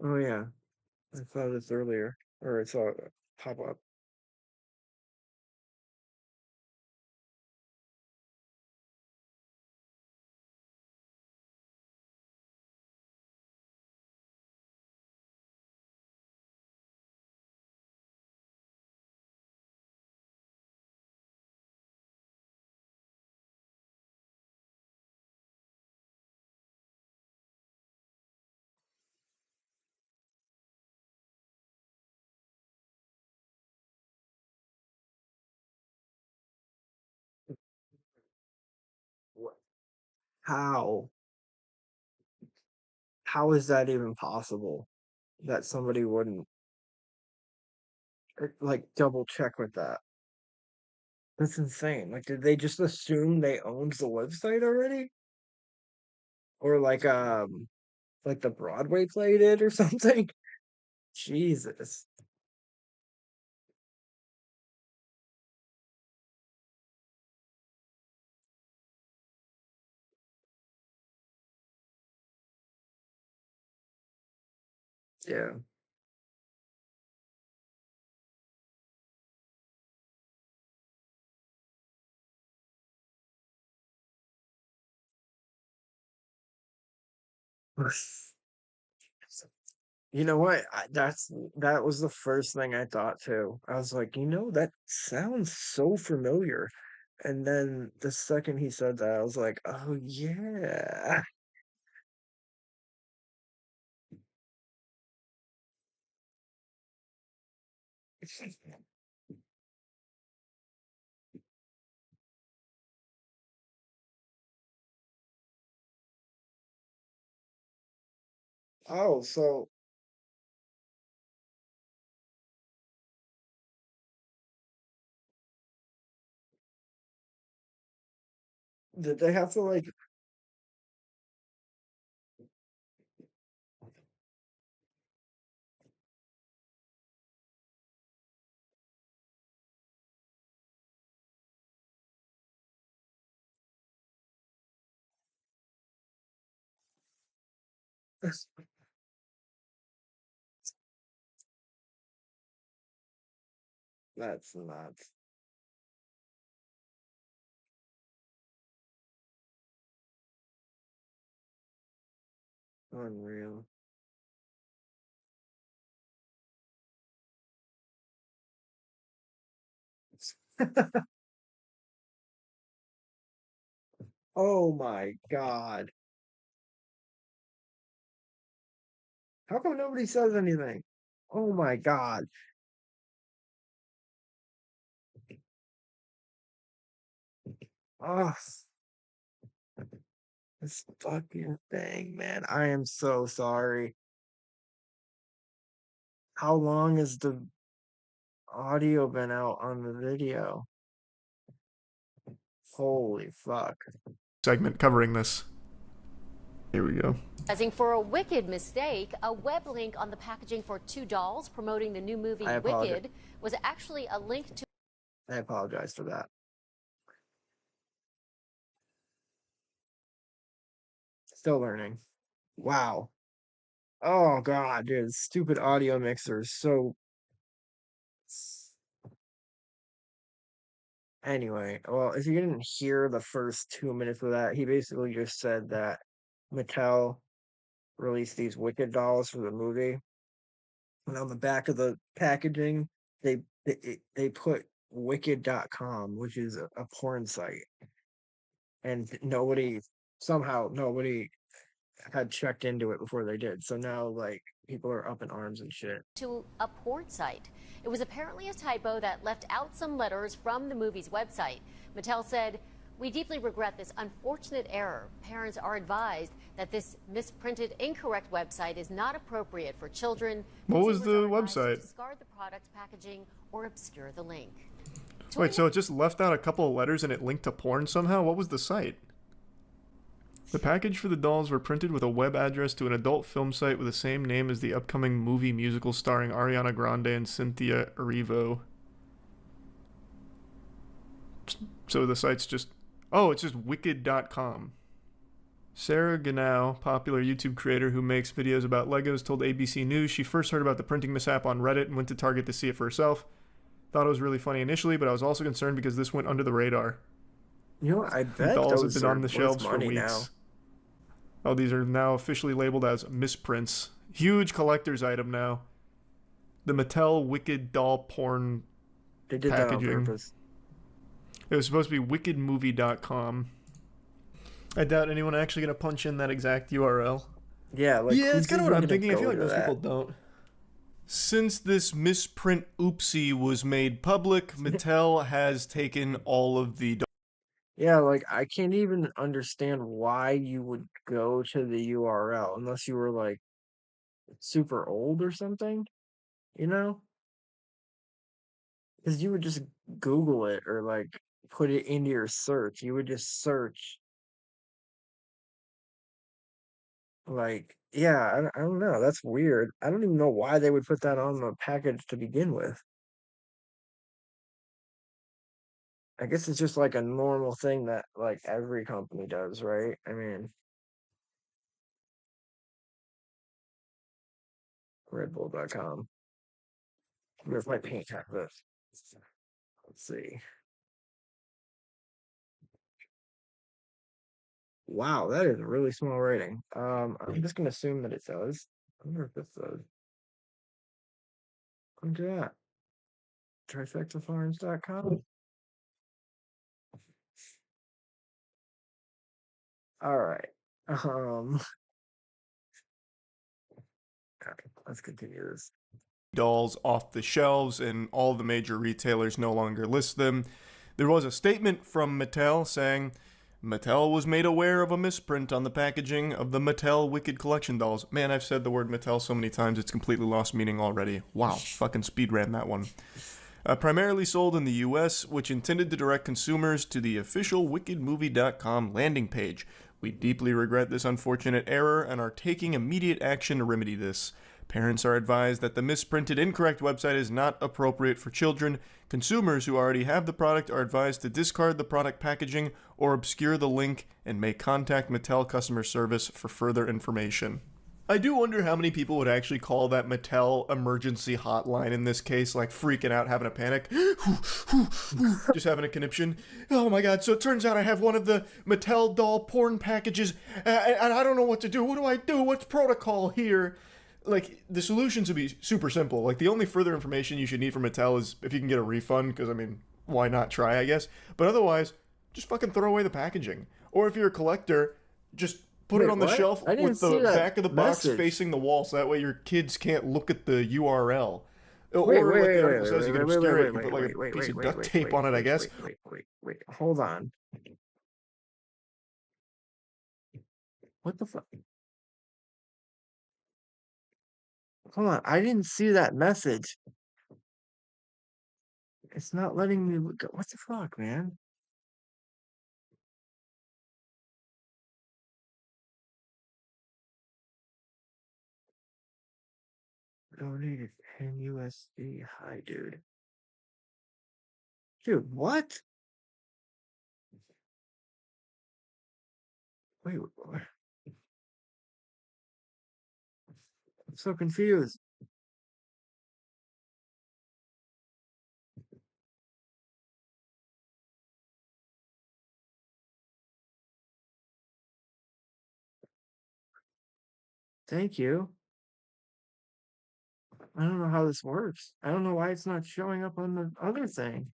Oh yeah, I saw this earlier, or I saw it pop up. What? How? How is that even possible? That somebody wouldn't like double check with that? That's insane. Like, did they just assume they owned the website already? Or like the Broadway play did or something? Jesus. Yeah. You know what? That was the first thing I thought too. I was like, that sounds so familiar. And then the second he said that, I was like, oh yeah. Oh, so did they have to like that's not unreal. Oh my God. How come nobody says anything? Oh my God. Oh, this fucking thing, man. I am so sorry. How long has the audio been out on the video? Holy fuck. Segment covering this. Here we go. For a wicked mistake, a web link on the packaging for two dolls promoting the new movie I apologize. Wicked was actually a link to. I apologize for that. Still learning. Wow. Oh God, dude, stupid audio mixer is so. Anyway, well, if you didn't hear the first 2 minutes of that, he basically just said that Mattel released these Wicked dolls for the movie, and on the back of the packaging, they put Wicked.com, which is a porn site, and nobody had checked into it before they did. So now, like, people are up in arms and shit. To a porn site. It was apparently a typo that left out some letters from the movie's website. Mattel said, "We deeply regret this unfortunate error. Parents are advised that this misprinted, incorrect website is not appropriate for children." What was Consumers the are advised to website? discard the product's packaging or obscure the link. Wait, so it just left out a couple of letters and it linked to porn somehow? What was the site? The package for the dolls were printed with a web address to an adult film site with the same name as the upcoming movie musical starring Ariana Grande and Cynthia Erivo. So the site's just... Oh, it's just wicked.com. Sarah Ganau, popular YouTube creator who makes videos about Legos, told ABC News she first heard about the printing mishap on Reddit and went to Target to see it for herself. Thought it was really funny initially, but I was also concerned because this went under the radar. I bet Dolls those have been are on the worth shelves for money weeks. now. Oh, these are now officially labeled as misprints. Huge collector's item now. The Mattel Wicked doll porn They did packaging. that on purpose. It was supposed to be wickedmovie.com. I doubt anyone actually gonna punch in that exact URL. Yeah, like Yeah, who's it's kind of even what I'm gonna thinking. I go feel like to most that? people don't. Since this misprint oopsie was made public, Mattel has taken all of the Yeah, like I can't even understand why you would go to the URL unless you were like super old or something, you know? Because you would just Google it or like put it into your search. You would just search like, yeah, I don't know. That's weird. I don't even know why they would put that on the package to begin with. I guess it's just like a normal thing that like every company does, right? I mean, Redbull.com. Where's my paint this? Let's see. Wow, that is a really small rating. I'm just gonna assume that it does. I wonder if this does. Look at that. Trifectafarms.com. All right. Um, okay, let's continue this. Dolls off the shelves, and all the major retailers no longer list them. There was a statement from Mattel saying, Mattel was made aware of a misprint on the packaging of the Mattel Wicked Collection dolls. Man, I've said the word Mattel so many times it's completely lost meaning already. Wow, fucking speed ran that one. Primarily sold in the US, which intended to direct consumers to the official wickedmovie.com landing page. We deeply regret this unfortunate error and are taking immediate action to remedy this. Parents are advised that the misprinted incorrect website is not appropriate for children. Consumers who already have the product are advised to discard the product packaging or obscure the link and may contact Mattel customer service for further information. I do wonder how many people would actually call that Mattel emergency hotline in this case, like freaking out, having a panic, just having a conniption. Oh my god, so it turns out I have one of the Mattel doll porn packages, and I don't know what to do. What do I do? What's protocol here? Like, the solutions would be super simple. Like, the only further information you should need from Mattel is if you can get a refund, because, I mean, why not try, I guess? But otherwise, just fucking throw away the packaging. Or if you're a collector, just put it on the shelf with the back of the box facing the wall, so that way your kids can't look at the URL. Or, like the article says, you can obscure it, you can put, like, a piece of duct tape on it, I guess. Wait, hold on. What the fuck? Hold on, I didn't see that message. It's not letting me look. What the fuck, man? Donated 10 USD. Hi, dude. Dude, what? Wait, what? I'm so confused. Thank you. I don't know how this works. I don't know why it's not showing up on the other thing.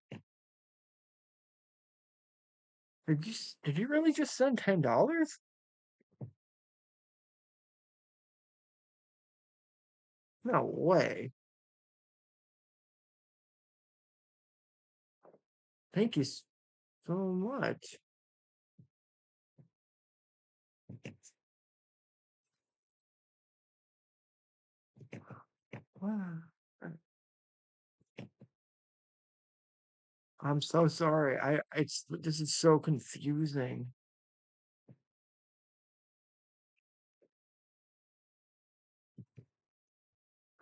Did you really just send $10? No way. Thank you so much. Wow. I'm so sorry. This is so confusing.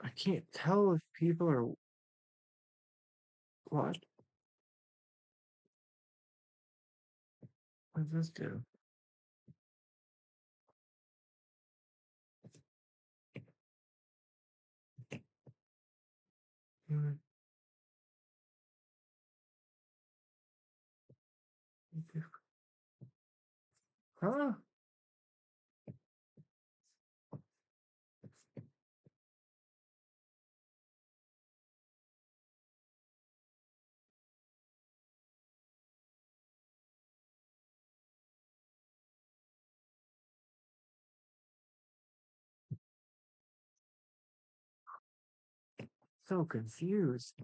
I can't tell if people are what? What does this do? Hmm. Huh? So confused.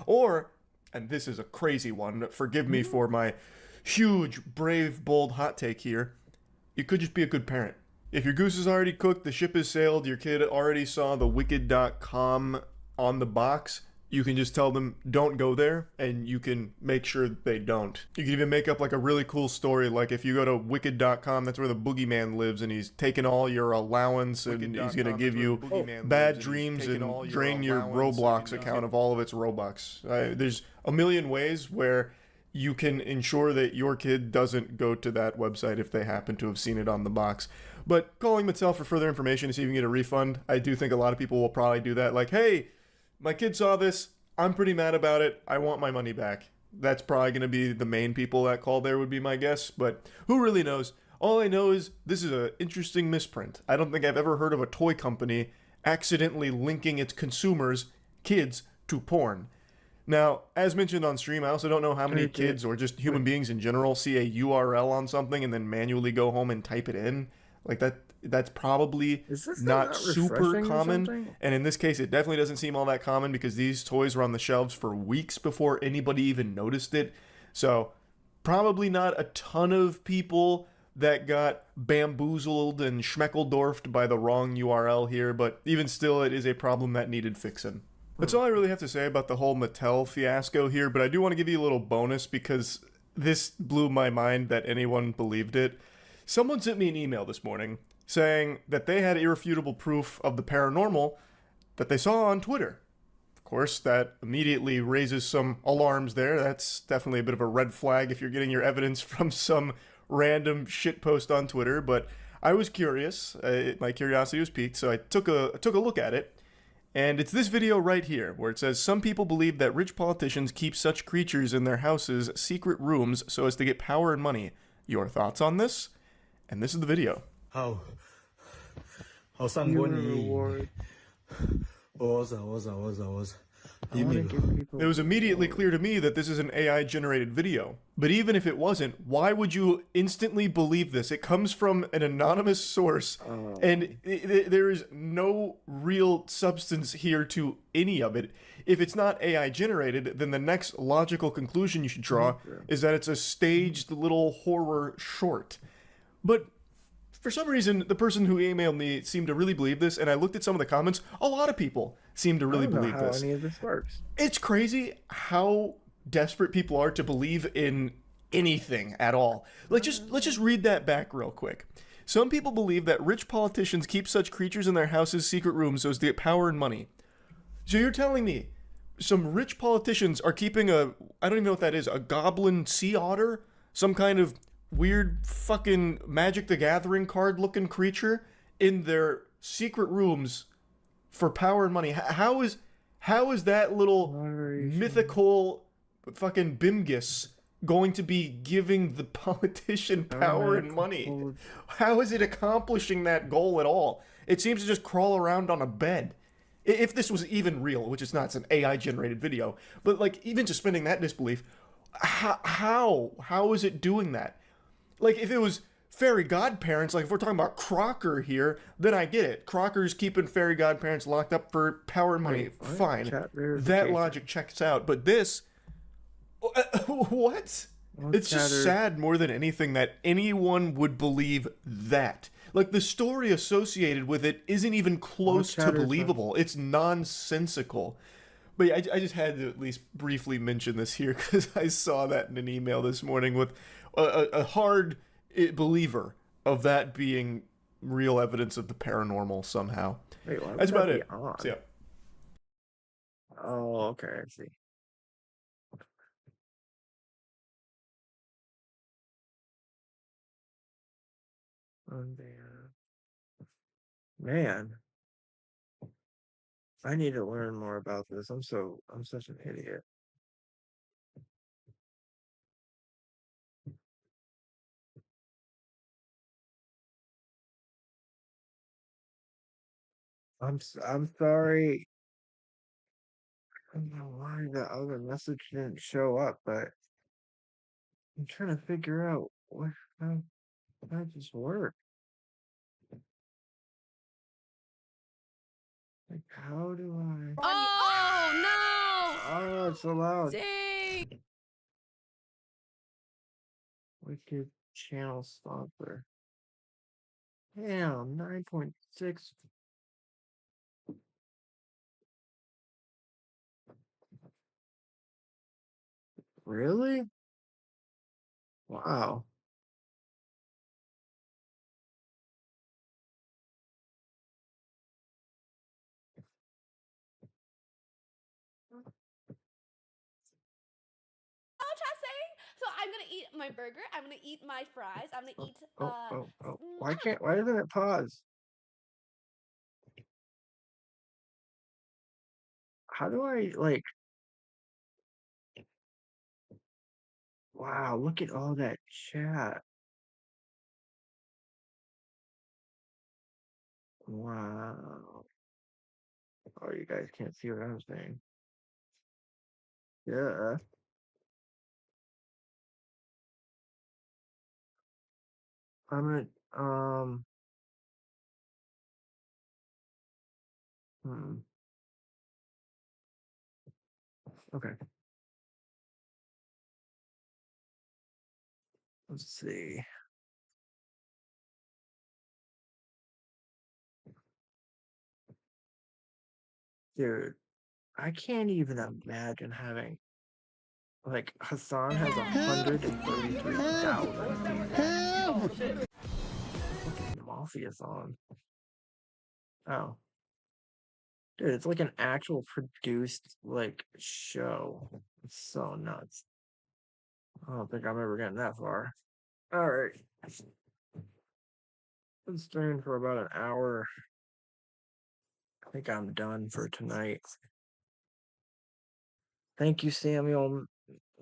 Or, and this is a crazy one, forgive me for my huge, brave, bold hot take here, you could just be a good parent. If your goose is already cooked, the ship has sailed, your kid already saw the wicked.com on the box, you can just tell them don't go there, and you can make sure that they don't. You can even make up like a really cool story, like if you go to wicked.com, that's where the boogeyman lives, and he's taking all your allowance, and he's going to give you bad dreams and drain your Roblox account of all of its Robux. There's a million ways where you can ensure that your kid doesn't go to that website if they happen to have seen it on the box. But calling Mattel for further information to see if you can get a refund, I do think a lot of people will probably do that. Like, hey, my kid saw this. I'm pretty mad about it. I want my money back. That's probably going to be the main people that call there, would be my guess. But who really knows? All I know is this is an interesting misprint. I don't think I've ever heard of a toy company accidentally linking its consumers, kids, to porn. Now, as mentioned on stream, I also don't know how many kids or just human beings in general see a URL on something and then manually go home and type it in. Like that's probably not super common. And in this case, it definitely doesn't seem all that common because these toys were on the shelves for weeks before anybody even noticed it. So probably not a ton of people that got bamboozled and schmeckeldorfed by the wrong URL here, but even still, it is a problem that needed fixing. That's all I really have to say about the whole Mattel fiasco here, but I do want to give you a little bonus because this blew my mind that anyone believed it. Someone sent me an email this morning saying that they had irrefutable proof of the paranormal that they saw on Twitter. Of course, that immediately raises some alarms there. That's definitely a bit of a red flag if you're getting your evidence from some random shitpost on Twitter, but I was curious. My curiosity was piqued, so I took a look at it. And it's this video right here, where it says, some people believe that rich politicians keep such creatures in their houses' secret rooms so as to get power and money. Your thoughts on this? And this is the video. How 상권이 어서. It was immediately clear to me that this is an AI-generated video. But even if it wasn't, why would you instantly believe this? It comes from an anonymous source, and there is no real substance here to any of it. If it's not AI-generated, then the next logical conclusion you should draw is that it's a staged little horror short. But for some reason, the person who emailed me seemed to really believe this, and I looked at some of the comments. A lot of people seem to really believe this. Any of this works. It's crazy how desperate people are to believe in anything at all. Let's just read that back real quick. Some people believe that rich politicians keep such creatures in their houses' secret rooms so as to get power and money. So you're telling me some rich politicians are keeping I don't even know what that is, a goblin sea otter? Some kind of weird fucking Magic the Gathering card looking creature in their secret rooms for power and money. How is that little mythical fucking Bimgus going to be giving the politician power and money? How is it accomplishing that goal at all? It seems to just crawl around on a bed. If this was even real, which it's not, it's an AI generated video, but like even suspending that disbelief, how is it doing that? Like if it was fairy godparents, like if we're talking about Crocker here, then I get it. Crocker's keeping fairy godparents locked up for power and money. Fine. That logic checks out. But this, what? It's just sad more than anything that anyone would believe that. Like the story associated with it isn't even close to believable. It's nonsensical. But yeah, I just had to at least briefly mention this here because I saw that in an email this morning with a hard believer of that being real evidence of the paranormal somehow. Wait, that's about it. So, yeah. Oh, okay, I see. Man, I need to learn more about this. I'm such an idiot. I'm sorry. I don't know why the other message didn't show up, but I'm trying to figure out how does this work? Like, how do I? Oh, it's so loud. Wicked channel stopper. Damn, 9.6. Really? Wow. So I'm gonna eat my burger. I'm gonna eat my fries. I'm gonna Oh, eat. oh. I don't know. Why doesn't it pause? How do I, like, wow, look at all that chat. Wow. Oh, you guys can't see what I'm saying. Yeah. I'm gonna, hmm. Okay. Let's see. Dude, I can't even imagine having, like, Hassan has 133,000 people. Fucking Mafia's on. Oh. Dude, it's like an actual produced, like, show. It's so nuts. I don't think I'm ever getting that far. Alright. Been streaming for about an hour. I think I'm done for tonight. Thank you, Samuel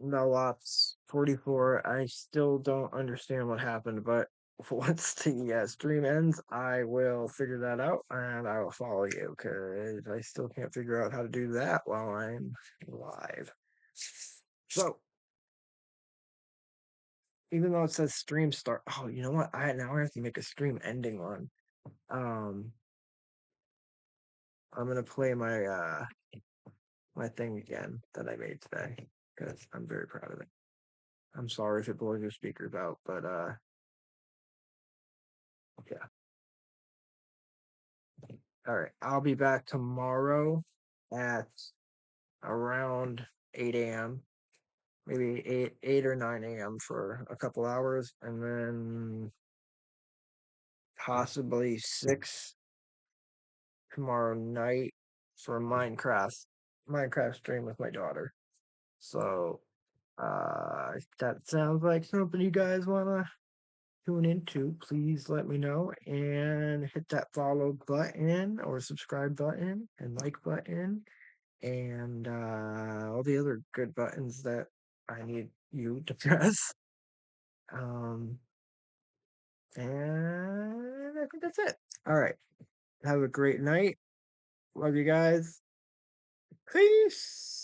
Melops 44. I still don't understand what happened, but once the stream ends, I will figure that out and I will follow you because I still can't figure out how to do that while I'm live. So, even though it says stream start, oh, you know what? Now I have to make a stream ending one. I'm gonna play my thing again that I made today because I'm very proud of it. I'm sorry if it blows your speakers out, but yeah. All right, I'll be back tomorrow at around 8 a.m. Maybe 8 or 9 a.m. for a couple hours, and then possibly 6 tomorrow night for Minecraft stream with my daughter. So if that sounds like something you guys wanna tune into, please let me know and hit that follow button or subscribe button and like button and all the other good buttons that I need you to press. Um, and I think that's it. All right. Have a great night. Love you guys. Peace.